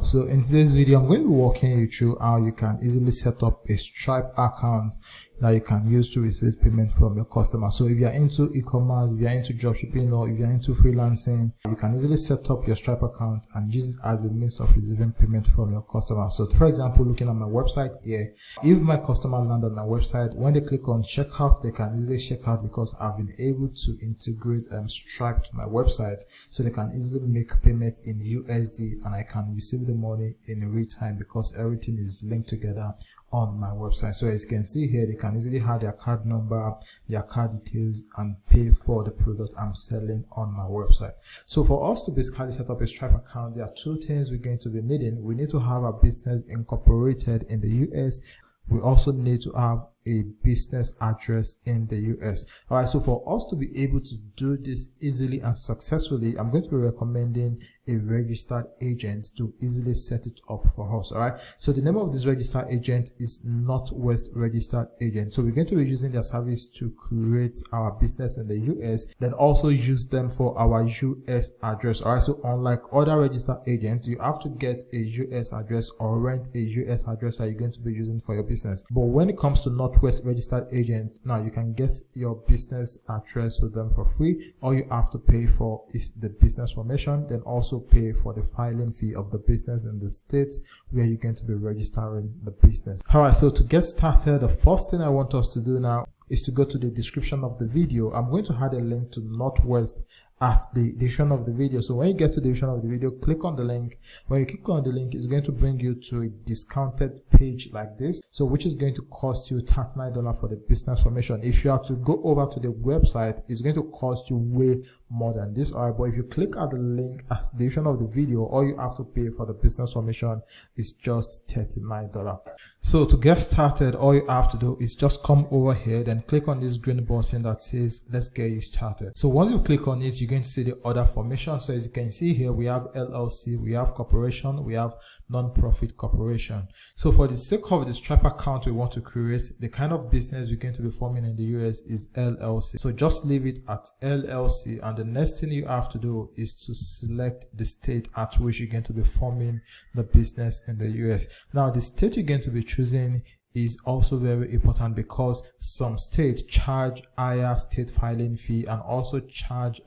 So in today's video, I'm going to be walking you through how you can easily set up a Stripe account that you can use to receive payment from your customer. So if you're into e-commerce, if you're into dropshipping, or if you're into freelancing, you can easily set up your Stripe account and use it as a means of receiving payment from your customer. So for example, looking at my website here, if my customer land on my website, when they click on checkout, they can easily check out because I've been able to integrate Stripe to my website, so they can easily make payment in USD and I can receive the money in real time because everything is linked together on my website. So as you can see here, they can easily have their card number, their card details, and pay for the product I'm selling on my website. So for us to basically set up a Stripe account, there are two things we're going to be needing. We need to have a business incorporated in the US. We also need to have a business address in the US. All right, so for us to be able to do this easily and successfully, I'm going to be recommending a registered agent to easily set it up for us. All right, so the name of this registered agent is Northwest Registered Agent. So we're going to be using their service to create our business in the US, then also use them for our US address. All right, so unlike other registered agents, you have to get a US address or rent a US address that you're going to be using for your business. But when it comes to Northwest Registered Agent, now you can get your business address with them for free. All you have to pay for is the business formation, then also pay for the filing fee of the business in the state where you're going to be registering the business. All right, so to get started, the first thing I want us to do now is to go to the description of the video. I'm going to add a link to Northwest at the description of the video. So when you get to the description of the video, click on the link. When you click on the link, it's going to bring you to a discounted page like this, so which is going to cost you $39 for the business formation. If you have to go over to the website, it's going to cost you way more than this. All right, but if you click at the link at the description of the video, all you have to pay for the business formation is just $39. So to get started, all you have to do is just come over here, then click on this green button that says let's get you started. So once you click on it, you're going to see the other formation. So as you can see here, we have LLC, we have corporation, we have non-profit corporation. So for the sake of the Stripe account we want to create, the kind of business we're going to be forming in the US is LLC. So just leave it at LLC, and the next thing you have to do is to select the state at which you're going to be forming the business in the US. Now the state you're going to be choosing is also very important because some states charge higher state filing fee and also charge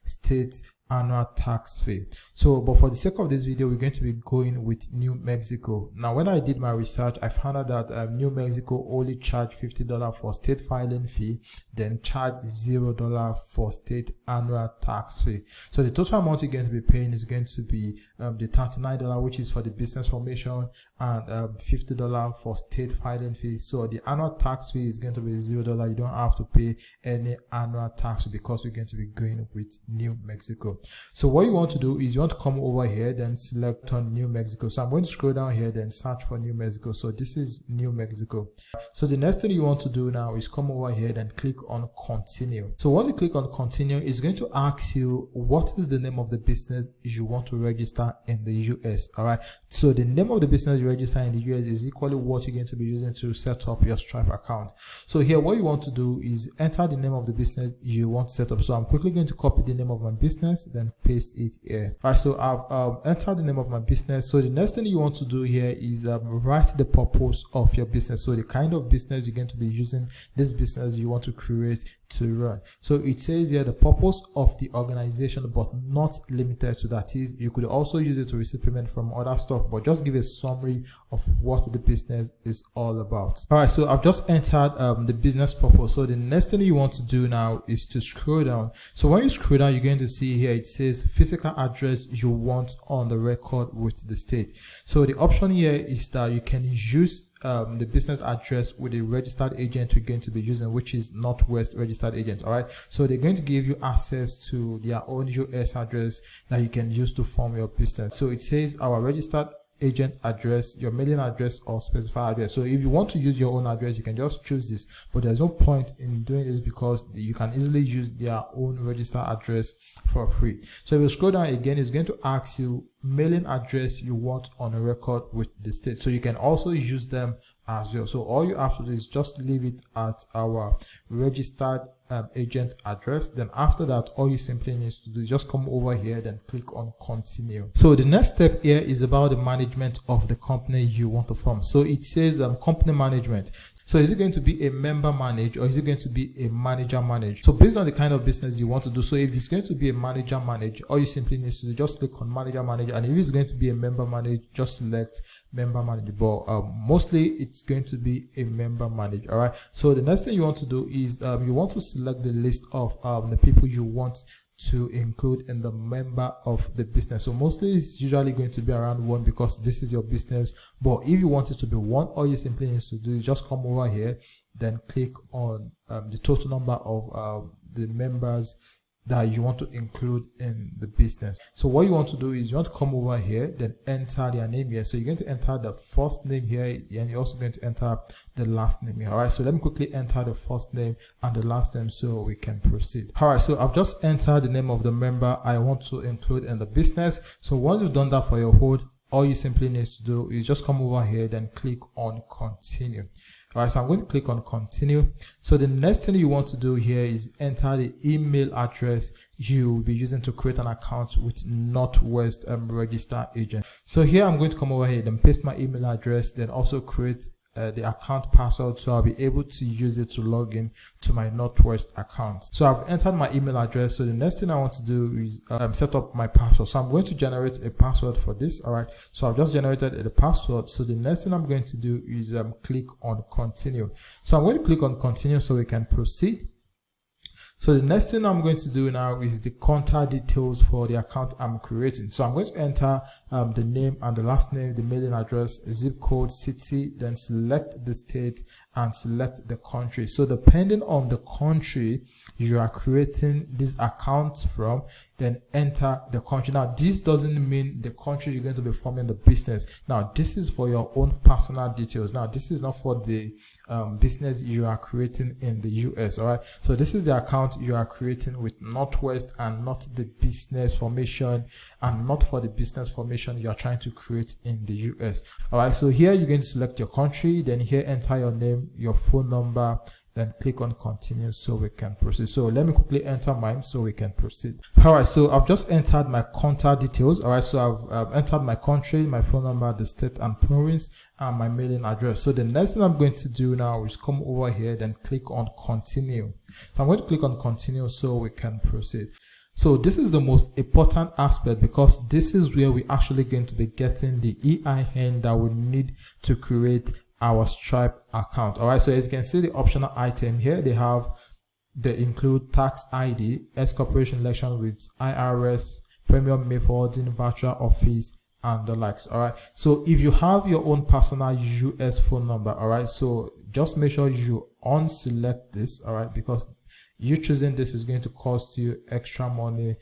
state annual tax fee. So but for the sake of this video, we're going to be going with New Mexico. Now when I did my research, I found out that New Mexico only charge $50 for state filing fee, then charge $0 for state annual tax fee. So the total amount you're going to be paying is going to be the $39, which is for the business formation, and $50 for state filing fee. So the annual tax fee is going to be $0. You don't have to pay any annual tax because we're going to be going with New Mexico. So what you want to do is you want to come over here, then select on New Mexico. So I'm going to scroll down here, then search for New Mexico. So this is New Mexico. So the next thing you want to do now is come over here, then click on continue. So once you click on continue, it's going to ask you what is the name of the business you want to register in the US. All right, so the name of the business you register in the US is equally what you're going to be using to set up your Stripe account. So here what you want to do is enter the name of the business you want to set up. So I'm quickly going to copy the name of my business, then paste it here. All right, so I've entered the name of my business. So the next thing you want to do here is write the purpose of your business. So the kind of business you're going to be using this business you want to create to run. So it says here the purpose of the organization, but not limited to that. Is you could also use it to receive payment from other stuff, but just give a summary of what the business is all about. All right, so I've just entered the business purpose. So the next thing you want to do now is to scroll down. So when you scroll down, you're going to see here it says physical address you want on the record with the state. So the option here is that you can use the business address with a registered agent we're going to be using, which is Northwest Registered Agent. All right, so they're going to give you access to their own US address that you can use to form your business. So it says our registered agent address, your mailing address, or specified address. So if you want to use your own address, you can just choose this, but there's no point in doing this because you can easily use their own registered address for free. So if you scroll down again, it's going to ask you mailing address you want on a record with the state. So you can also use them as well. So all you have to do is just leave it at our registered agent address. Then after that, all you simply need to do is just come over here, then click on continue. So the next step here is about the management of the company you want to form. So it says company management. So is it going to be a member manage, or is it going to be a manager manage? So based on the kind of business you want to do, so if it's going to be a manager manage, all you simply need to do, just click on manager manage, and if it's going to be a member manage, just select member manage. But mostly it's going to be a member manage. All right, so the next thing you want to do is you want to select the list of the people you want to include in the member of the business. So mostly it's usually going to be around 1 because this is your business. But if you want it to be 1, all you simply need to do is just come over here, then click on the total number of the members that you want to include in the business. So what you want to do is you want to come over here, then enter their name here. So you're going to enter the first name here, and you're also going to enter the last name here. All right, so let me quickly enter the first name and the last name so we can proceed. All right, so I've just entered the name of the member I want to include in the business. So once you've done that for your hold, all you simply need to do is just come over here, then click on continue. All right, so I'm going to click on continue. So the next thing you want to do here is enter the email address you will be using to create an account with Northwest registered agent. So here I'm going to come over here and paste my email address, then also create the account password, so I'll be able to use it to log in to my Northwest account. So I've entered my email address. So the next thing I want to do is set up my password. So I'm going to generate a password for this. All right, so I've just generated the password. So the next thing I'm going to do is click on continue. So I'm going to click on continue so we can proceed. So the next thing I'm going to do now is the contact details for the account I'm creating. So I'm going to enter the name and the last name, the mailing address, zip code, city, then select the state and select the country. So depending on the country you are creating this account from, then enter the country. Now this doesn't mean the country you're going to be forming the business. Now this is for your own personal details. Now this is not for the business you are creating in the US. All right, so this is the account you are creating with Northwest, and not the business formation, and not for the business formation you are trying to create in the US. All right, so here you're going to select your country, then here enter your name, your phone number, then click on continue so we can proceed. So let me quickly enter mine so we can proceed. All right, so I've just entered my contact details. All right, so I've entered my country, my phone number, the state and province, and my mailing address. So the next thing I'm going to do now is come over here, then click on continue. So I'm going to click on continue so we can proceed. So this is the most important aspect, because this is where we're actually going to be getting the EIN that we need to create our Stripe account. All right, so as you can see, the optional item here, they include tax ID, S corporation election with IRS, premium mail forwarding, virtual office, and the likes. All right, so if you have your own personal US phone number, all right, so just make sure you unselect this, all right, because you choosing this is going to cost you extra money,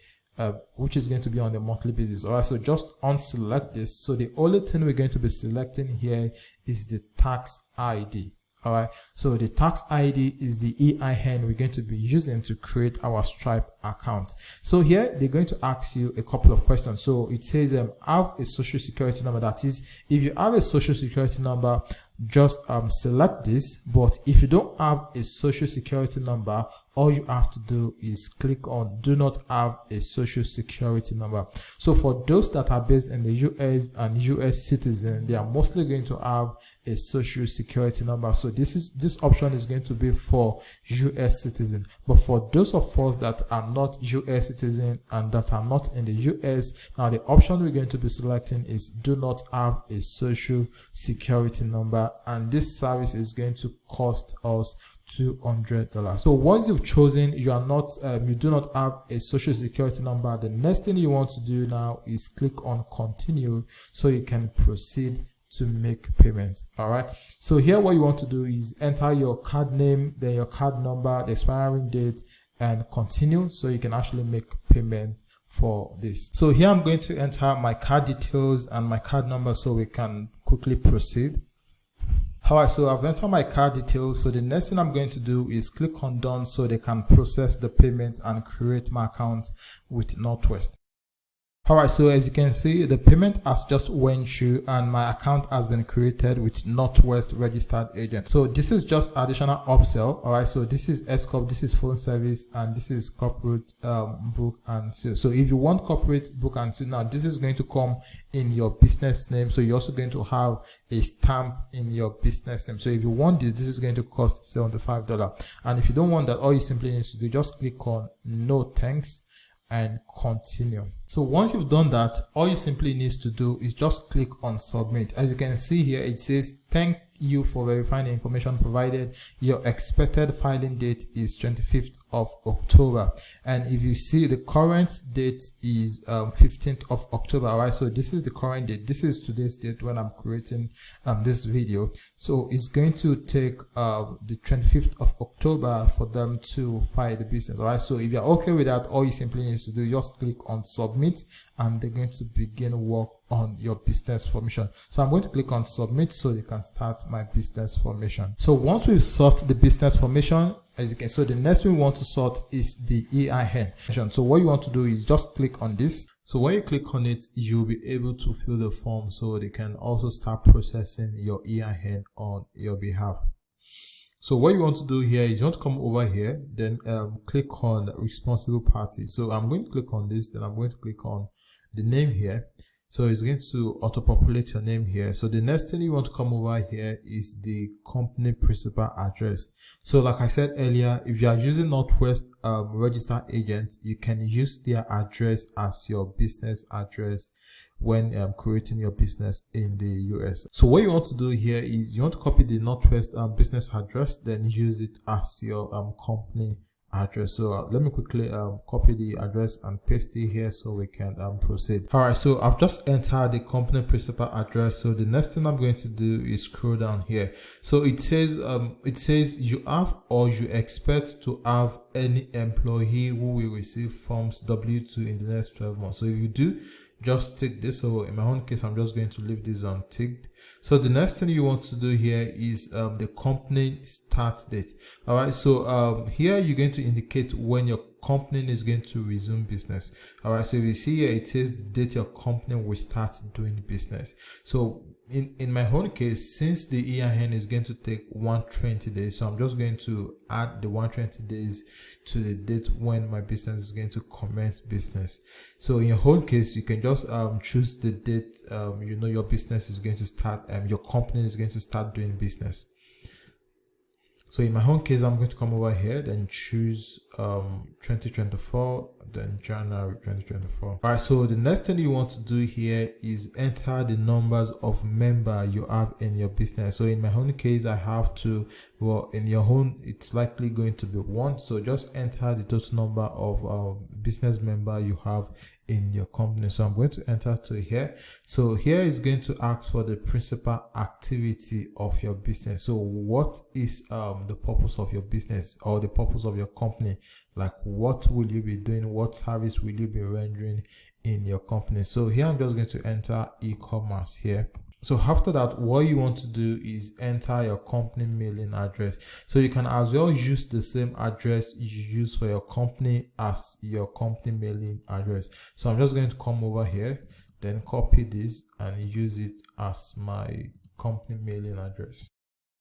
which is going to be on a monthly basis. All right, so just unselect this. So the only thing we're going to be selecting here is the tax ID. All right, so the tax ID is the EIN we're going to be using to create our Stripe account. So here they're going to ask you a couple of questions. So it says have a social security number. That is, if you have a social security number, just select this. But if you don't have a social security number, all you have to do is click on do not have a social security number. So for those that are based in the US and US citizens, they are mostly going to have a social security number. So this option is going to be for US citizens. But for those of us that are not US citizens and that are not in the US, now the option we're going to be selecting is do not have a social security number, and this service is going to cost us $200. So once you've chosen you do not have a social security number, the next thing you want to do now is click on continue so you can proceed to make payments. All right, so here what you want to do is enter your card name, then your card number, the expiring date, and continue so you can actually make payment for this. So here I'm going to enter my card details and my card number so we can quickly proceed. All right, so I've entered my card details. So the next thing I'm going to do is click on done so they can process the payment and create my account with Northwest. All right, so as you can see, the payment has just went through and my account has been created with Northwest registered agent. So this is just additional upsell. All right, so this is S-Corp, this is phone service, and this is corporate book and seal. So if you want corporate book and seal, now this is going to come in your business name. So you're also going to have a stamp in your business name. So if you want this, this is going to cost $75. And if you don't want that, all you simply need to do, just click on no thanks and continue. So once you've done that, all you simply need to do is just click on submit. As you can see here, it says thank you for verifying the information provided. Your expected filing date is 25th of October, and if you see, the current date is 15th of October. All right, so this is the current date. This is today's date when I'm creating this video. So it's going to take the 25th of October for them to file the business. All right, so if you're okay with that, all you simply need to do, just click on submit, and they're going to begin work on your business formation. So I'm going to click on submit so they can start my business formation. So once we've sorted the business formation, as you can, so the next thing we want to sort is the EIN. So what you want to do is just click on this. So when you click on it, you'll be able to fill the form so they can also start processing your EIN on your behalf. So what you want to do here is you want to come over here, then click on responsible party. So I'm going to click on this, then I'm going to click on the name here. So it's going to auto-populate your name here. So the next thing you want to come over here is the company principal address. So like I said earlier, if you are using Northwest registered agent, you can use their address as your business address when creating your business in the US. So what you want to do here is you want to copy the Northwest business address, then use it as your company address. So let me quickly copy the address and paste it here so we can proceed. All right, so I've just entered the company principal address. So the next thing I'm going to do is scroll down here. So it says you have or you expect to have any employee who will receive forms W2 in the next 12 months. So if you do, just tick this. So in my own case, I'm just going to leave this unticked. So the next thing you want to do here is the company start date. All right, so here you're going to indicate when your company is going to resume business. All right, so if you see here, it says the date your company will start doing business. So in my own case, since the EIN is going to take 120 days, so I'm just going to add the 120 days to the date when my business is going to commence business. So in your whole case, you can just choose the date you know your business is going to start, your company is going to start doing business. So in my own case, I'm going to come over here, then choose 2024, then January 2024. All right, so the next thing you want to do here is enter the numbers of member you have in your business. So in my own case, I have to, well, in your own, it's likely going to be 1. So just enter the total number of business member you have in your company. So I'm going to enter to here. So here is going to ask for the principal activity of your business. So what is the purpose of your business or the purpose of your company? Like, what will you be doing? What service will you be rendering in your company? So here I'm just going to enter e-commerce here. So after that, what you want to do is enter your company mailing address. So you can as well use the same address you use for your company as your company mailing address. So I'm just going to come over here, then copy this and use it as my company mailing address.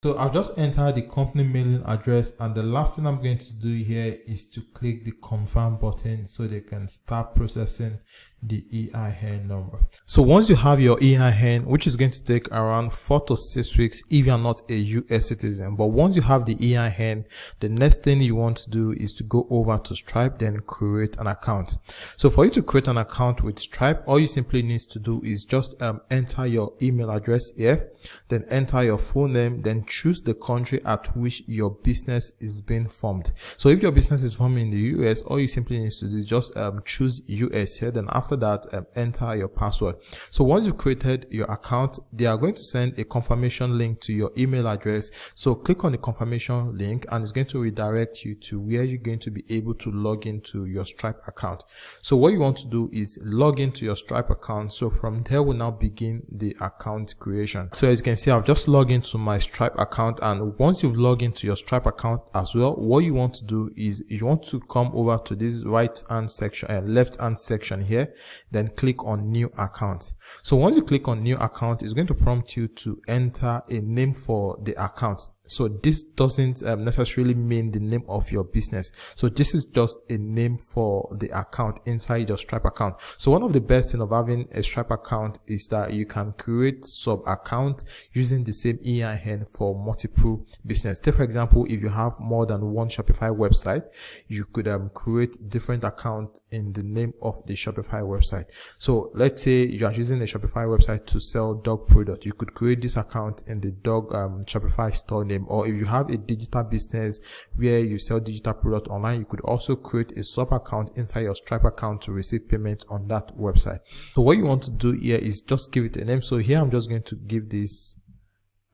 So I've just entered the company mailing address, and the last thing I'm going to do here is to click the confirm button so they can start processing the EIN number. So once you have your EIN, which is going to take around 4 to 6 weeks if you're not a US citizen, but once you have the EIN, the next thing you want to do is to go over to Stripe, then create an account. So for you to create an account with Stripe, all you simply need to do is just enter your email address here, then enter your full name, then choose the country at which your business is being formed. So if your business is formed in the US, all you simply need to do is just choose US here, then after that enter your password. So once you've created your account, they are going to send a confirmation link to your email address. So click on the confirmation link and it's going to redirect you to where you're going to be able to log into your Stripe account. So what you want to do is log into your Stripe account. So from there we'll now begin the account creation. So as you can see, I've just logged into my Stripe account, and once you've logged into your Stripe account as well, what you want to do is you want to come over to this right hand section and left hand section here. then click on new account. So once you click on new account, it's going to prompt you to enter a name for the account. So this doesn't necessarily mean the name of your business. So this is just a name for the account inside your Stripe account. So one of the best things of having a Stripe account is that you can create sub account using the same EIN for multiple business. Take for example, if you have more than one Shopify website, you could create different account in the name of the Shopify website. So let's say you are using a Shopify website to sell dog product. You could create this account in the dog Shopify store name. Or if you have a digital business where you sell digital product online, you could also create a sub account inside your Stripe account to receive payment on that website. So what you want to do here is just give it a name. So here I'm just going to give this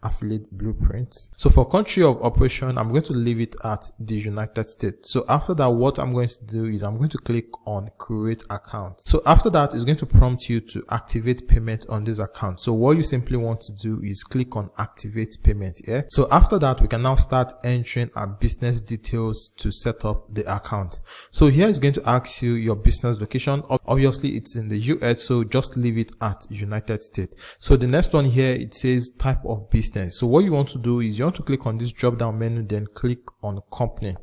affiliate blueprint. So for country of operation, I'm going to leave it at the United States. So after that, what I'm going to do is I'm going to click on create account. So after that, it's going to prompt you to activate payment on this account. So what you simply want to do is click on activate payment here. So after that, we can now start entering our business details to set up the account. So here it's going to ask you your business location. Obviously it's in the US, so just leave it at United States. So the next one here, it says type of business. So what you want to do is you want to click on this drop down menu, then click on company.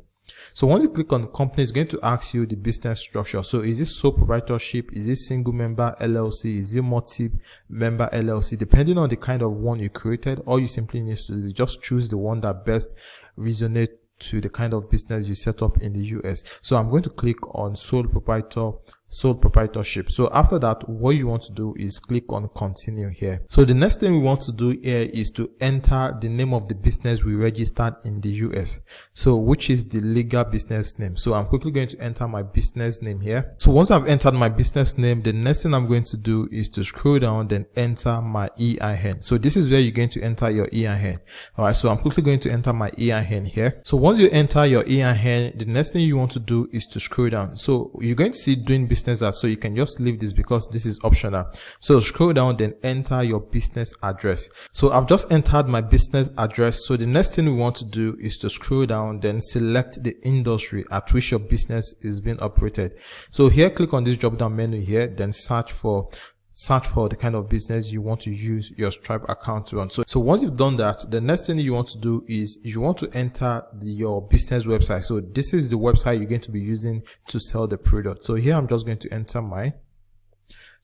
So once you click on company, it's going to ask you the business structure. So is this sole proprietorship? Is it single member LLC? Is it multi-member LLC? Depending on the kind of one you created, all you simply need to do is just choose the one that best resonates to the kind of business you set up in the US. So I'm going to click on sole proprietorship. So after that, what you want to do is click on continue here. So the next thing we want to do here is to enter the name of the business we registered in the US. So which is the legal business name. So I'm quickly going to enter my business name here. So once I've entered my business name, the next thing I'm going to do is to scroll down, then enter my EIN. So this is where you're going to enter your EIN. All right. So I'm quickly going to enter my EIN here. So once you enter your EIN, the next thing you want to do is to scroll down. So you're going to see doing business as, so you can just leave this because this is optional. So scroll down, then enter your business address. So I've just entered my business address. So the next thing we want to do is to scroll down, then select the industry at which your business is being operated. So here, click on this drop down menu here, then search for the kind of business you want to use your Stripe account to run. So once you've done that, the next thing you want to do is you want to enter your business website. So this is the website you're going to be using to sell the product. So here I'm just going to enter mine.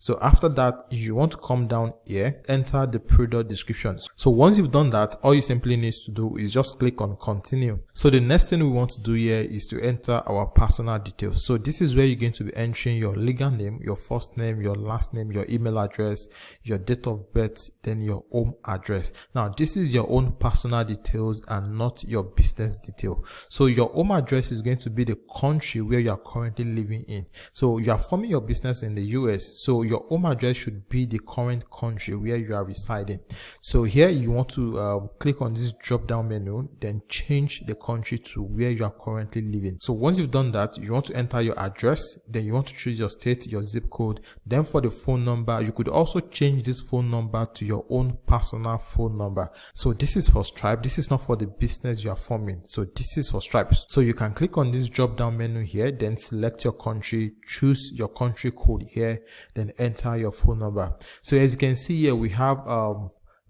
So after that, you want to come down here, enter the product description. So once you've done that, all you simply need to do is just click on continue. So the next thing we want to do here is to enter our personal details. So this is where you're going to be entering your legal name, your first name, your last name, your email address, your date of birth, then your home address. Now, this is your own personal details and not your business detail. So your home address is going to be the country where you are currently living in. So you are forming your business in the US. So your home address should be the current country where you are residing. So here you want to click on this drop down menu, then change the country to where you are currently living. So once you've done that, you want to enter your address, then you want to choose your state, your zip code. Then for the phone number, you could also change this phone number to your own personal phone number. So this is for Stripe. This is not for the business you are forming. So this is for Stripe. So you can click on this drop down menu here, then select your country, choose your country code here, then enter your phone number. So as you can see here, we have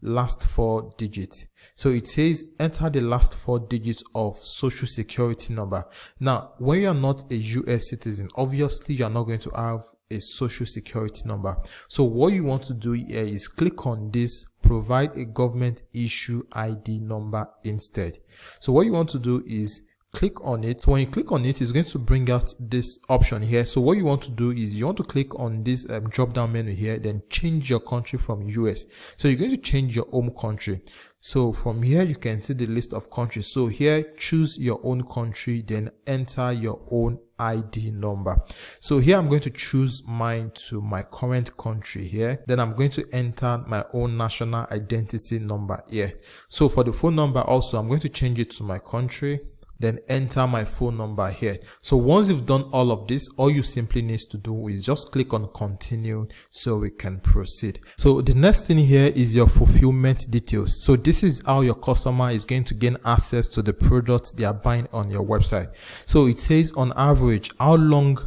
last 4 digits. So it says enter the last 4 digits of social security number. Now, when you are not a US citizen, obviously you are not going to have a social security number. So what you want to do here is click on this, provide a government issue ID number instead. So what you want to do is click on it. So when you click on it, it's going to bring out this option here. So what you want to do is you want to click on this drop down menu here, then change your country from US. So you're going to change your home country. So from here, you can see the list of countries. So here, choose your own country, then enter your own ID number. So here, I'm going to choose mine to my current country here. Then I'm going to enter my own national identity number here. So for the phone number also, I'm going to change it to my country, then enter my phone number here. So once you've done all of this, all you simply need to do is just click on continue so we can proceed. So the next thing here is your fulfillment details. So this is how your customer is going to gain access to the product they are buying on your website. So it says on average, how long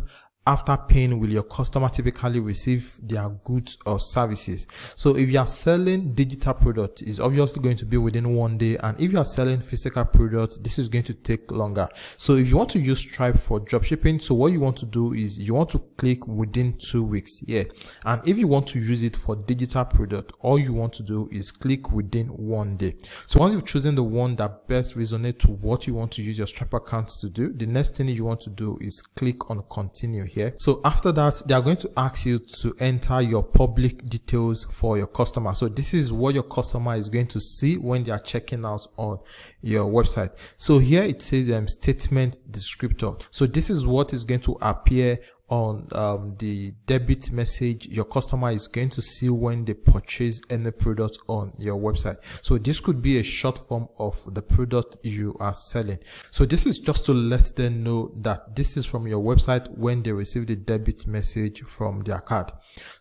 after paying will your customer typically receive their goods or services. So if you are selling digital products, it's obviously going to be within 1 day, and if you are selling physical products, this is going to take longer. So if you want to use Stripe for dropshipping, so what you want to do is you want to click within 2 weeks here, and if you want to use it for digital product, all you want to do is click within 1 day. So once you've chosen the one that best resonates to what you want to use your Stripe account to do, the next thing you want to do is click on continue here. So after that, they are going to ask you to enter your public details for your customer. So this is what your customer is going to see when they are checking out on your website. So here it says statement descriptor. So this is what is going to appear on the debit message your customer is going to see when they purchase any product on your website. So this could be a short form of the product you are selling. So this is just to let them know that this is from your website when they receive the debit message from their card.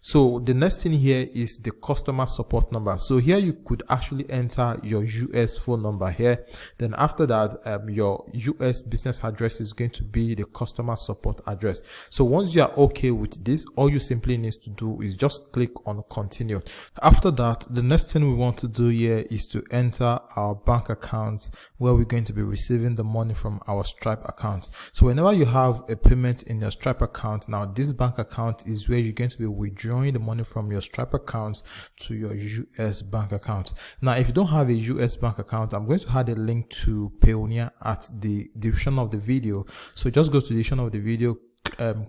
So the next thing here is the customer support number. So here you could actually enter your US phone number here. Then after that, your US business address is going to be the customer support address. So once you are okay with this, all you simply need to do is just click on continue. After that, the next thing we want to do here is to enter our bank account where we're going to be receiving the money from our Stripe account. So whenever you have a payment in your Stripe account, now this bank account is where you're going to be withdrawing the money from your Stripe account to your US bank account. Now, if you don't have a US bank account, I'm going to add a link to Payoneer at the description of the video. So just go to the description of the video,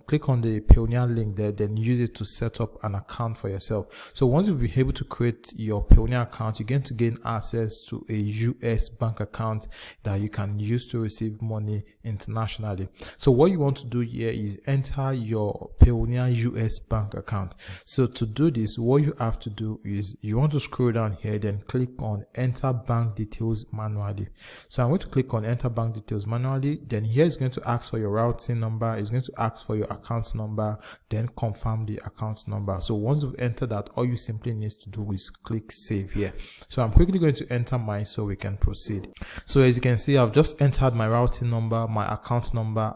click on the Payoneer link there, then use it to set up an account for yourself. So once you'll be able to create your Payoneer account, you're going to gain access to a US bank account that you can use to receive money internationally. So what you want to do here is enter your Payoneer US bank account. So to do this, what you have to do is you want to scroll down here, then click on enter bank details manually. So I'm going to click on enter bank details manually. Then here it's going to ask for your routing number. It's going to ask for your account number, then confirm the account number. So once you've entered that, all you simply need to do is click save here. So I'm quickly going to enter mine so we can proceed. So as you can see, I've just entered my routing number, my account number.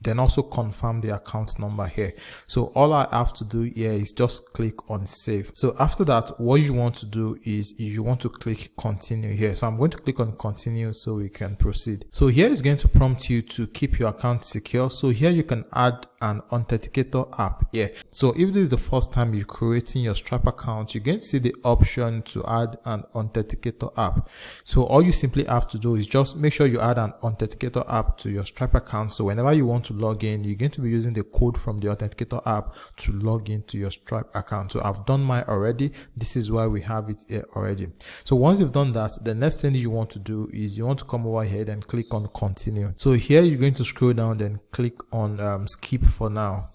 Then also confirm the account number here. So all I have to do here is just click on save. So after that, what you want to do is you want to click continue here. So I'm going to click on continue so we can proceed. So here is going to prompt you to keep your account secure. So here you can add an authenticator app here. So if this is the first time you're creating your Stripe account, you're going to see the option to add an authenticator app. So all you simply have to do is just make sure you add an authenticator app to your Stripe account. So whenever you want to log in, you're going to be using the code from the authenticator app to log into your Stripe account. So I've done mine already. This is why we have it here already. So once you've done that, the next thing you want to do is you want to come over here and click on continue. So here you're going to scroll down, then click on skip for now.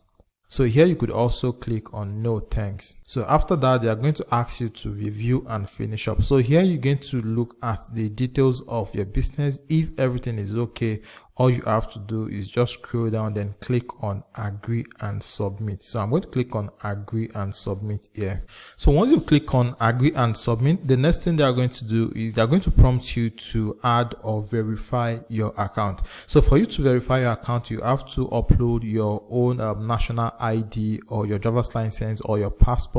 So here you could also click on no thanks. So after that, they are going to ask you to review and finish up. So here you're going to look at the details of your business. If everything is okay, all you have to do is just scroll down, then click on agree and submit. So I'm going to click on agree and submit here. So once you click on agree and submit, the next thing they are going to do is they're going to prompt you to add or verify your account. So for you to verify your account, you have to upload your own national ID or your driver's license or your passport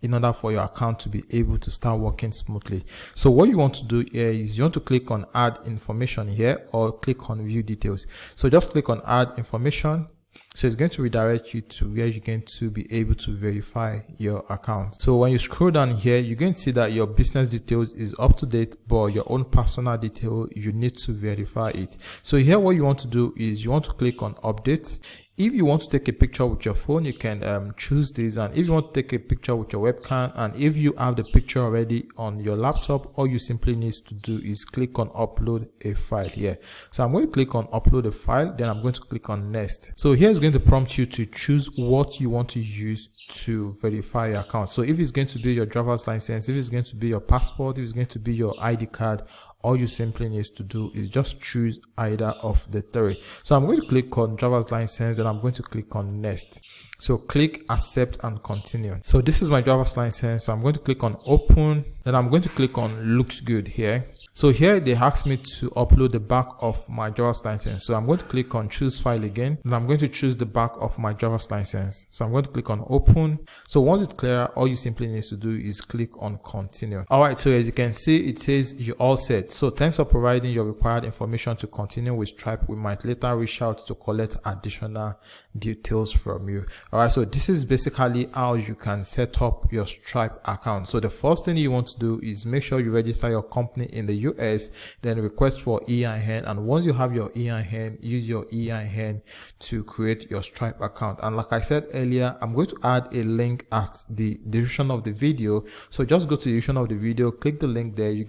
in order for your account to be able to start working smoothly. So what you want to do here is you want to click on add information here or click on view details. So just click on add information. So it's going to redirect you to where you're going to be able to verify your account. So when you scroll down here, you're going to see that your business details is up to date, but your own personal detail, you need to verify it. So here what you want to do is you want to click on update. If you want to take a picture with your phone, you can choose this. And if you want to take a picture with your webcam, and if you have the picture already on your laptop, all you simply need to do is click on upload a file here. So I'm going to click on upload a file, then I'm going to click on next. So here it's going to prompt you to choose what you want to use to verify your account. So if it's going to be your driver's license, if it's going to be your passport, if it's going to be your ID card, all you simply need to do is just choose either of the three. So I'm going to click on driver's license, and I'm going to click on next. So click accept and continue. So this is my driver's license. So I'm going to click on open, then I'm going to click on looks good here. So here they asked me to upload the back of my driver's license. So I'm going to click on choose file again, and I'm going to choose the back of my driver's license. So I'm going to click on open. So once it's clear, all you simply need to do is click on continue. All right, so as you can see, it says you're all set. So thanks for providing your required information to continue with Stripe. We might later reach out to collect additional details from you. All right, so this is basically how you can set up your Stripe account. So the first thing you want to do is make sure you register your company in the US, then request for EIN, and once you have your EIN, use your EIN to create your Stripe account. And like I said earlier, I'm going to add a link at the description of the video. So just go to the description of the video, click the link there. You